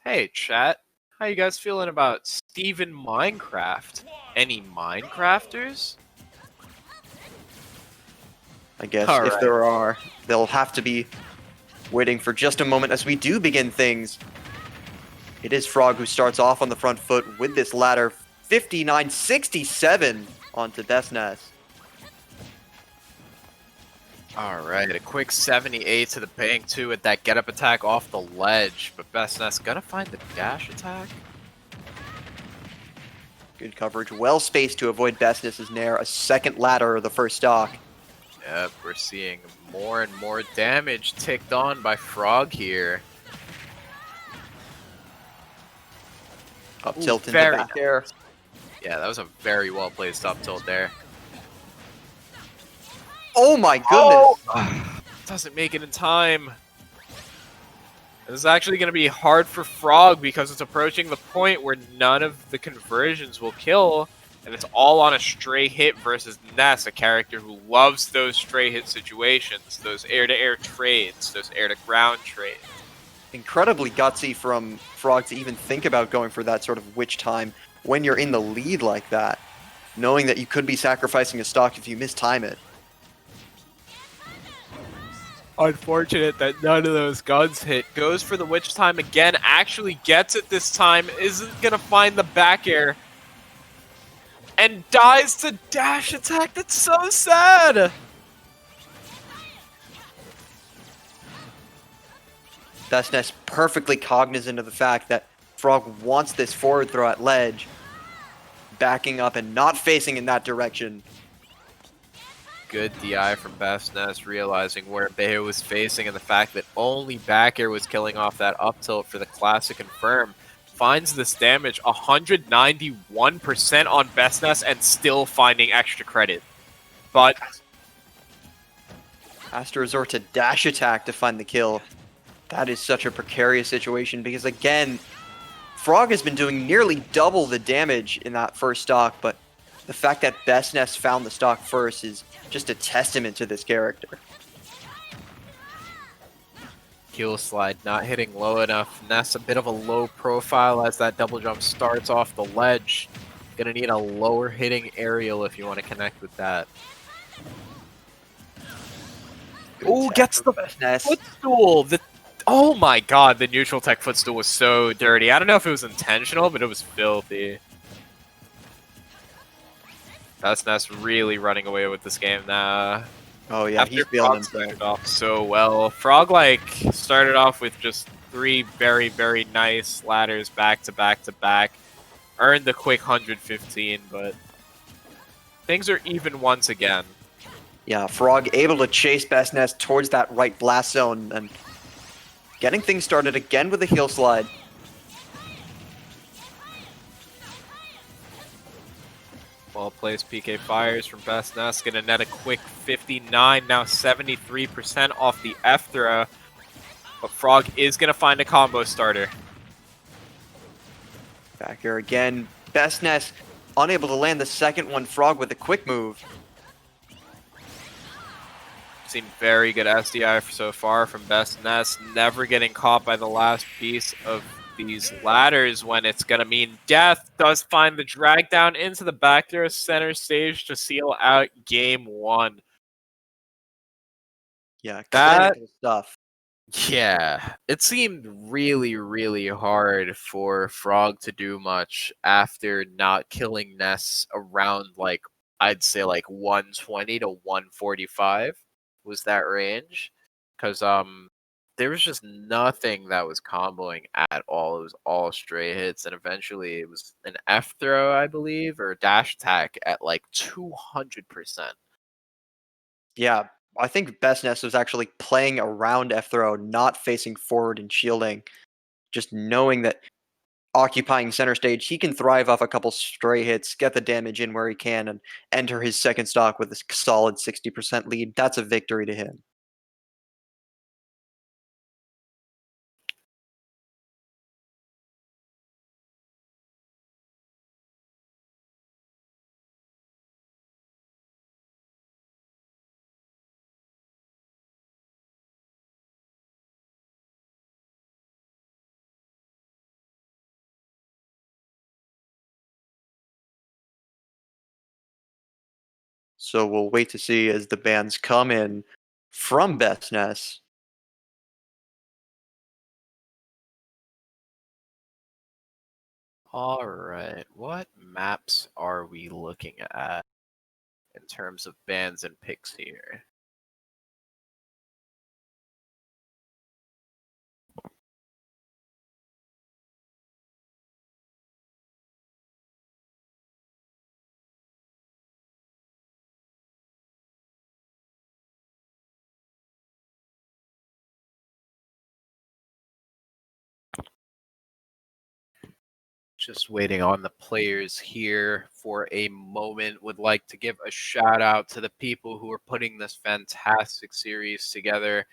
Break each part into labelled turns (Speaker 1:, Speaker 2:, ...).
Speaker 1: Hey, chat. How you guys feeling about Steven Minecraft? Any Minecrafters?
Speaker 2: I guess if
Speaker 1: Alright.
Speaker 2: there are, they'll have to be waiting for just a moment as we do begin things. It is Frawg who starts off on the front foot with this ladder, 59-67 onto BestNess.
Speaker 1: Alright, a quick 78 to the bank too with that get up attack off the ledge. But BestNess gonna find the dash attack?
Speaker 2: Good coverage, well spaced to avoid BestNess's nair. A second ladder of the first stock.
Speaker 1: Yep, we're seeing more and more damage ticked on by Frawg here.
Speaker 2: Up
Speaker 1: Ooh,
Speaker 2: tilt into
Speaker 1: very
Speaker 2: back air.
Speaker 1: Yeah, that was a very well placed up tilt there.
Speaker 2: Oh my goodness!
Speaker 1: Oh! Doesn't make it in time. This is actually going to be hard for Frawg because it's approaching the point where none of the conversions will kill, and it's all on a stray hit versus Ness, a character who loves those stray hit situations, those air-to-air trades, those air-to-ground trades.
Speaker 2: Incredibly gutsy from Frawg to even think about going for that sort of witch time when you're in the lead like that, knowing that you could be sacrificing a stock if you mistime it.
Speaker 1: Unfortunate that none of those guns hit. Goes for the witch time again, actually gets it this time, isn't gonna find the back air, and dies to dash attack. That's so sad!
Speaker 2: BestNess perfectly cognizant of the fact that Frawg wants this forward throw at ledge, backing up and not facing in that direction.
Speaker 1: Good DI from BestNess, realizing where Bayo was facing and the fact that only back air was killing off that up tilt for the classic confirm. Finds this damage 191% on BestNess and still finding extra credit. But
Speaker 2: has to resort to dash attack to find the kill. That is such a precarious situation because, again, Frawg has been doing nearly double the damage in that first stock, but the fact that BestNess found the stock first is just a testament to this character.
Speaker 1: heel slide not hitting low enough. Ness a bit of a low profile as that double jump starts off the ledge. Gonna need a lower hitting aerial if you want to connect with that. Oh, gets the footstool! Oh my god, the neutral tech footstool was so dirty. I don't know if it was intentional, but it was filthy. BestNess really running away with this game now.
Speaker 2: Oh yeah, he's feeling himself.
Speaker 1: Started off so well. Frawg started off with just 3 very, very nice ladders back to back to back. Earned the quick 115, but things are even once again.
Speaker 2: Yeah, Frawg able to chase BestNess towards that right blast zone and getting things started again with a heel slide.
Speaker 1: Well placed PK fires from BestNess. Gonna net a quick 59, now 73% off the F throw. But Frawg is gonna find a combo starter.
Speaker 2: Back here again. BestNess unable to land the second one. Frawg with a quick move.
Speaker 1: Seen very good SDI so far from BestNess. Never getting caught by the last piece of these ladders when it's going to mean death. Does find the drag down into the back there, center stage to seal out game 1.
Speaker 2: Yeah,
Speaker 1: that
Speaker 2: clinical stuff.
Speaker 1: Yeah, it seemed really, really hard for Frawg to do much after not killing Ness around, like, I'd say like 120 to 145 was that range. Because there was just nothing that was comboing at all. It was all stray hits, and eventually it was an F throw, I believe, or a dash attack at like 200%.
Speaker 2: Yeah, I think BestNess was actually playing around F throw, not facing forward and shielding. Just knowing that occupying center stage, he can thrive off a couple stray hits, get the damage in where he can, and enter his second stock with a solid 60% lead. That's a victory to him. So we'll wait to see as the bans come in from BestNess.
Speaker 1: All right, what maps are we looking at in terms of bans and picks here? Just waiting on the players here for a moment. Would like to give a shout out to the people who are putting this fantastic series together.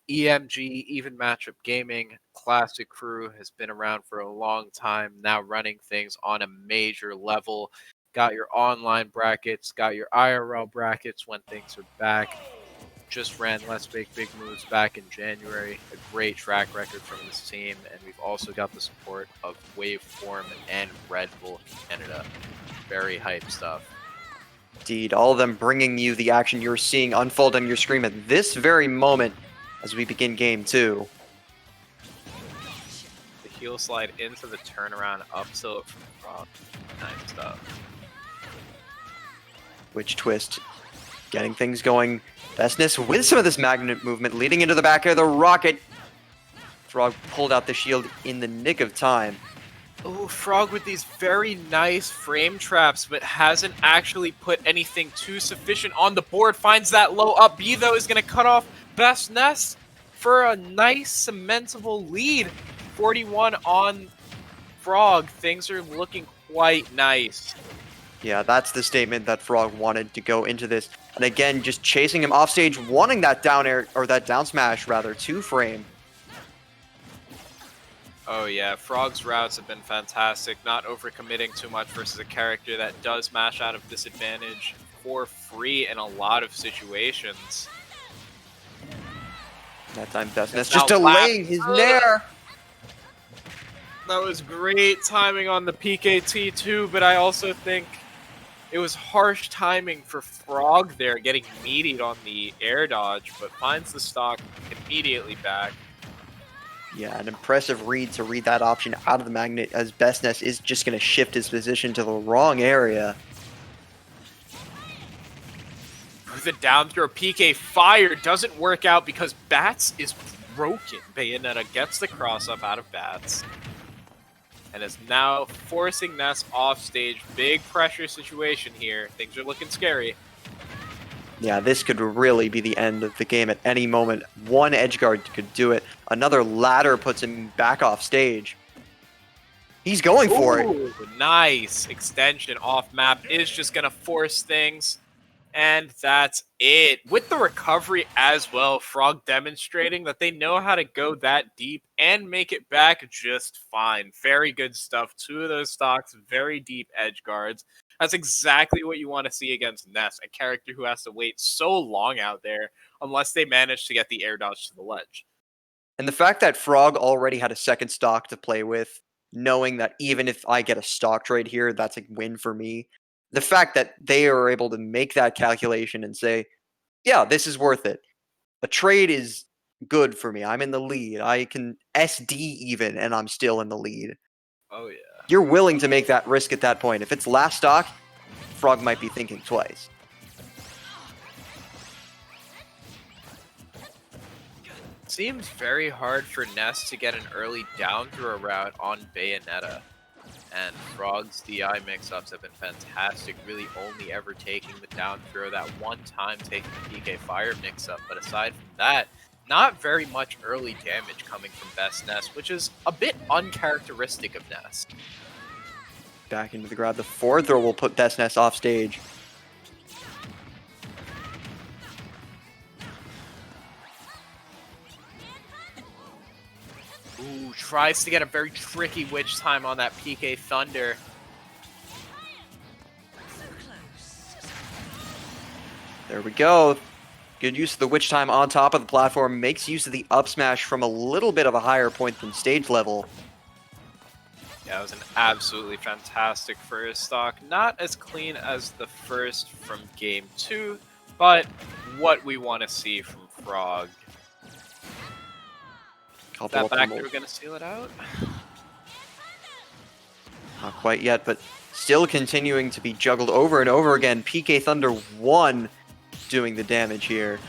Speaker 1: EMG, Even Matchup Gaming, classic crew, has been around for a long time, now running things on a major level. Got your online brackets, got your IRL brackets when things are back. Just ran Let's Make Big Moves back in January. A great track record from this team, and we've also got the support of Waveform and Red Bull Canada. Very hype stuff.
Speaker 2: Indeed, all of them bringing you the action you're seeing unfold on your screen at this very moment as we begin game 2.
Speaker 1: The heel slide into the turnaround up tilt from Frawg. Nice stuff.
Speaker 2: Witch twist, getting things going. BestNess with some of this magnet movement leading into the back air, the rocket. Frawg pulled out the shield in the nick of time.
Speaker 1: Oh, Frawg with these very nice frame traps, but hasn't actually put anything too sufficient on the board. Finds that low up B, though, is going to cut off BestNess for a nice cementable lead. 41 on Frawg. Things are looking quite nice.
Speaker 2: Yeah, that's the statement that Frawg wanted to go into this. And again, just chasing him off stage, wanting that down air, or that down smash rather, to frame.
Speaker 1: Oh yeah, Frawg's routes have been fantastic, not overcommitting too much versus a character that does mash out of disadvantage for free in a lot of situations.
Speaker 2: That time BestNess just delaying his nair.
Speaker 1: That was great timing on the PKT too, but I also think it was harsh timing for Frawg there, getting meatied on the air dodge, but finds the stock immediately back.
Speaker 2: Yeah, an impressive read to read that option out of the magnet, as BestNess is just going to shift his position to the wrong area.
Speaker 1: The down throw PK fire doesn't work out because Bats is broken. Bayonetta gets the cross up out of Bats and is now forcing Ness off stage. Big pressure situation here. Things are looking scary.
Speaker 2: Yeah, this could really be the end of the game at any moment. One edgeguard could do it. Another ladder puts him back off stage. He's going for it.
Speaker 1: Nice extension off map is just going to force things. And that's it. With the recovery as well, Frawg demonstrating that they know how to go that deep and make it back just fine. Very good stuff. 2 of those stocks, very deep edge guards. That's exactly what you want to see against Ness, a character who has to wait so long out there unless they manage to get the air dodge to the ledge.
Speaker 2: And the fact that Frawg already had a second stock to play with, knowing that even if I get a stock trade here, that's a win for me. The fact that they are able to make that calculation and say, yeah, this is worth it. A trade is good for me. I'm in the lead. I can SD even, and I'm still in the lead.
Speaker 1: Oh, yeah.
Speaker 2: You're willing to make that risk at that point. If it's last stock, Frawg might be thinking twice.
Speaker 1: Seems very hard for Ness to get an early down throw route on Bayonetta. And Frawg's DI mix-ups have been fantastic, really only ever taking the down throw, that one time taking the PK Fire mix-up. But aside from that, not very much early damage coming from BestNess, which is a bit uncharacteristic of Ness.
Speaker 2: Back into the grab. The forward throw will put BestNess off stage.
Speaker 1: Ooh, tries to get a very tricky witch time on that PK Thunder.
Speaker 2: There we go. Good use of the witch time on top of the platform. Makes use of the up smash from a little bit of a higher point than stage level.
Speaker 1: Yeah, it was an absolutely fantastic first stock. Not as clean as the first from game 2, but what we want to see from Frawg.
Speaker 2: Couple
Speaker 1: That
Speaker 2: up
Speaker 1: back
Speaker 2: from
Speaker 1: through gonna seal it out?
Speaker 2: Not quite yet, but still continuing to be juggled over and over again. PK Thunder 1 doing the damage here.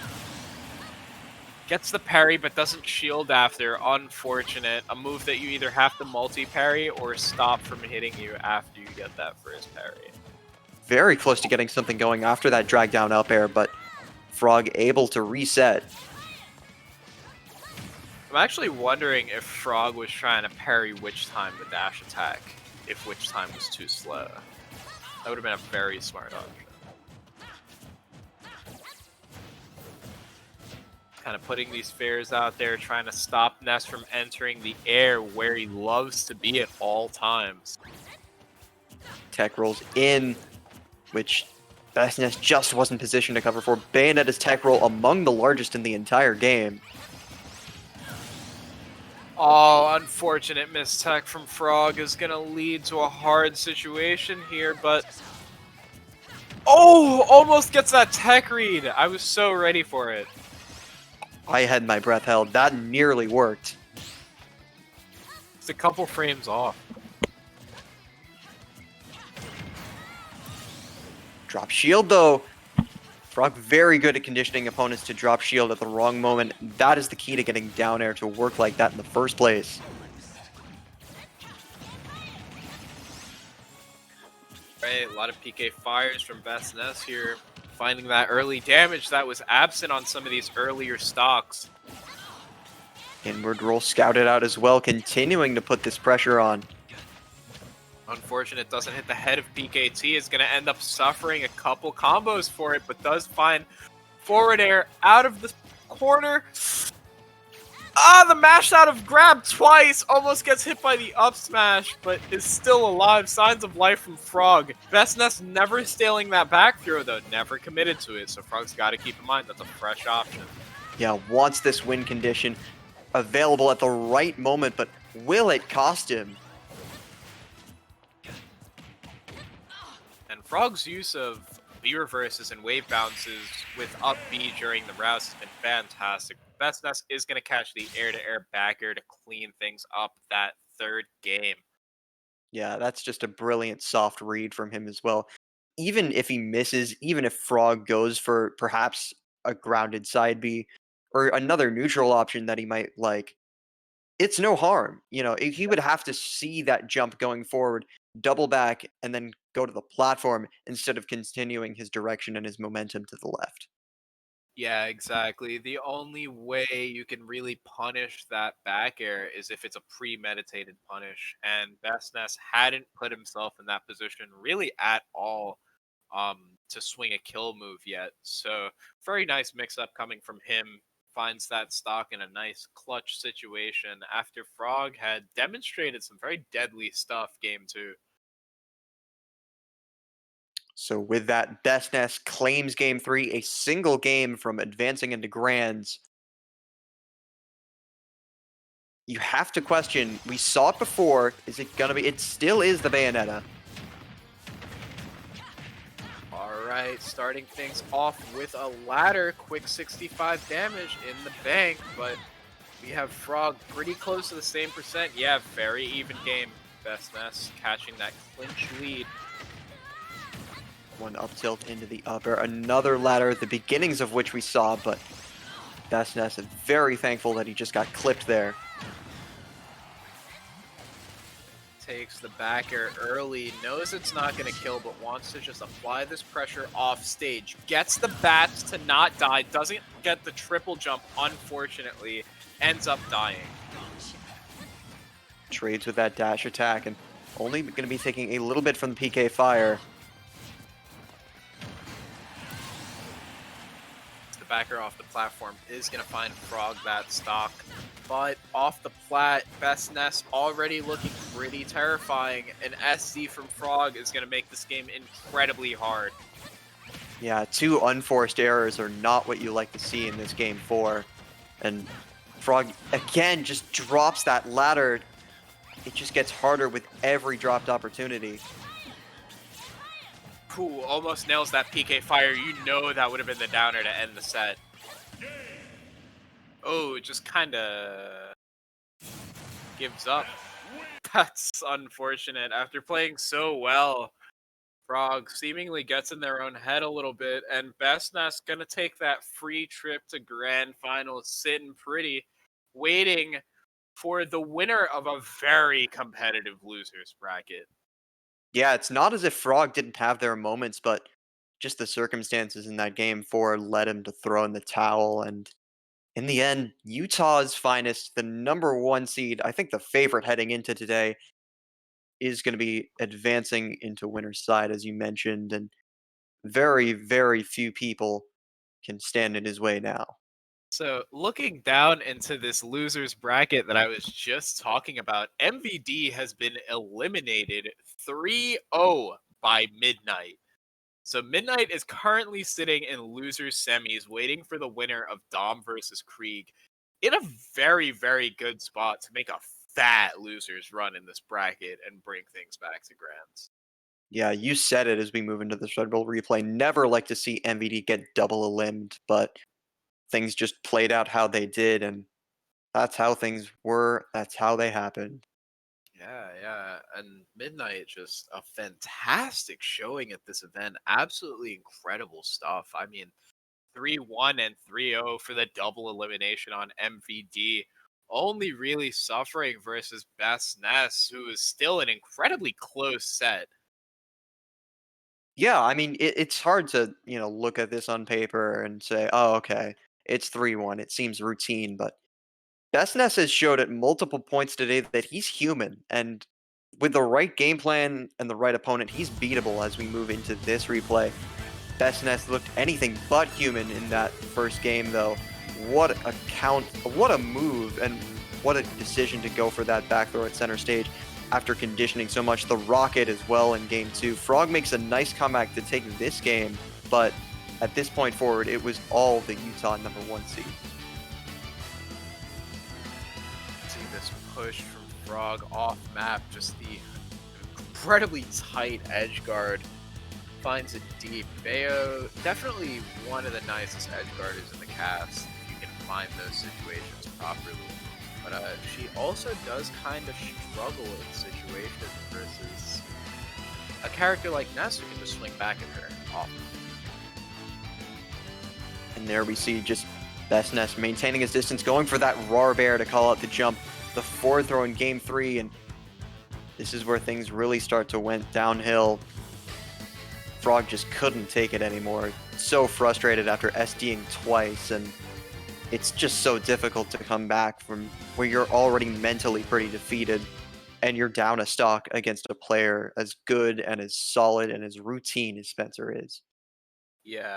Speaker 1: Gets the parry, but doesn't shield after. Unfortunate. A move that you either have to multi-parry or stop from hitting you after you get that first parry.
Speaker 2: Very close to getting something going after that drag down up air, but Frawg able to reset.
Speaker 1: I'm actually wondering if Frawg was trying to parry Witch Time the dash attack, if Witch Time was too slow. That would have been a very smart option. Kind of putting these fares out there, trying to stop Ness from entering the air where he loves to be at all times.
Speaker 2: Tech rolls in, which BestNess just wasn't positioned to cover for. Bayonetta's tech roll among the largest in the entire game.
Speaker 1: Oh, unfortunate mistech from Frawg is going to lead to a hard situation here, but... Oh, almost gets that tech read. I was so ready for it.
Speaker 2: I had my breath held. That nearly worked.
Speaker 1: It's a couple frames off.
Speaker 2: Drop shield, though. Frawg very good at conditioning opponents to drop shield at the wrong moment. That is the key to getting down air to work like that in the first place.
Speaker 1: Right, a lot of PK fires from BestNess here. Finding that early damage that was absent on some of these earlier stocks.
Speaker 2: Inward roll scouted out as well, continuing to put this pressure on.
Speaker 1: Unfortunate, doesn't hit the head of PKT. Is going to end up suffering a couple combos for it, but does find forward air out of the corner. Ah, the mash out of grab twice. Almost gets hit by the up smash, but is still alive. Signs of life from Frawg. BestNess never stealing that back throw, though. Never committed to it, so Frog's got to keep in mind that's a fresh option.
Speaker 2: Yeah, wants this win condition available at the right moment, but will it cost him?
Speaker 1: And Frog's use of B reverses and wave bounces with up B during the rouse has been fantastic. BestNess is going to catch the air-to-air back air to clean things up that third game.
Speaker 2: Yeah, that's just a brilliant soft read from him as well. Even if he misses, even if Frawg goes for perhaps a grounded side B or another neutral option that he might like, it's no harm. You know, he would have to see that jump going forward, double back, and then go to the platform instead of continuing his direction and his momentum to the left.
Speaker 1: Yeah, exactly. The only way you can really punish that back air is if it's a premeditated punish, and BestNess hadn't put himself in that position really at all to swing a kill move yet. So very nice mix-up coming from him. Finds that stock in a nice clutch situation after Frawg had demonstrated some very deadly stuff game 2.
Speaker 2: So with that, BestNess claims Game 3, a single game from advancing into Grands. You have to question, we saw it before, is it gonna be, it still is the Bayonetta.
Speaker 1: Alright, starting things off with a ladder, quick 65 damage in the bank, but we have Frawg pretty close to the same percent. Yeah, very even game. BestNess catching that clinch lead.
Speaker 2: One up tilt into the upper, another ladder, the beginnings of which we saw, but BestNess is very thankful that he just got clipped there.
Speaker 1: Takes the back air early, knows it's not going to kill, but wants to just apply this pressure off stage. Gets the bats to not die, doesn't get the triple jump, unfortunately, ends up dying.
Speaker 2: Trades with that dash attack, and only going to be taking a little bit from the PK fire.
Speaker 1: Backer off the platform is going to find Frawg that stock, but off the plat, BestNess already looking pretty terrifying. An SD from Frawg is going to make this game incredibly hard.
Speaker 2: Yeah, 2 unforced errors are not what you like to see in this game 4. And Frawg, again, just drops that ladder it just gets harder with every dropped opportunity.
Speaker 1: Ooh, almost nails that PK fire. You know that would have been the downer to end the set. Oh, just kind of gives up. That's unfortunate. After playing so well, Frawg seemingly gets in their own head a little bit, and BestNess gonna take that free trip to Grand Finals, sitting pretty, waiting for the winner of a very competitive losers bracket.
Speaker 2: Yeah, it's not as if Frog didn't have their moments, but just the circumstances in that game 4 led him to throw in the towel. And in the end, Utah's finest, the number 1 seed, I think the favorite heading into today, is going to be advancing into winner's side, as you mentioned. And very, very few people can stand in his way now.
Speaker 1: So, looking down into this losers bracket that I was just talking about, MVD has been eliminated 3-0 by Midnight. So Midnight is currently sitting in losers semis, waiting for the winner of Dom versus Krieg, in a very, very good spot to make a fat losers run in this bracket and bring things back to grands.
Speaker 2: Yeah, you said it as we move into this Red Bull replay. Never like to see MVD get double eliminated, but things just played out how they did, and that's how things were. That's how they happened.
Speaker 1: Yeah, yeah. And Midnight, just a fantastic showing at this event. Absolutely incredible stuff. I mean, 3-1 and 3-0 for the double elimination on MVD. Only really suffering versus BestNess, who is still an incredibly close set.
Speaker 2: Yeah, I mean, it's hard to, look at this on paper and say, "Oh, okay, it's 3-1. It seems routine," but BestNess has showed at multiple points today that he's human, and with the right game plan and the right opponent, he's beatable as we move into this replay. BestNess looked anything but human in that first game, though. What a count, what a move, and what a decision to go for that back throw at center stage after conditioning so much. The rocket as well in game 2. Frawg makes a nice comeback to take this game, but at this point forward, it was all the Utah number 1 seed.
Speaker 1: See this push from Frawg off map, just the incredibly tight edge guard. Finds it deep. Bayo, definitely one of the nicest edge guarders in the cast, if you can find those situations properly. But she also does kind of struggle in situations versus a character like Ness who can just swing back at her often.
Speaker 2: And there we see just BestNess maintaining his distance, going for that raw bear to call out the jump. The forward throw in game 3, and this is where things really start to went downhill. Frawg just couldn't take it anymore. So frustrated after SDing twice, and it's just so difficult to come back from where you're already mentally pretty defeated and you're down a stock against a player as good and as solid and as routine as Spencer is.
Speaker 1: Yeah,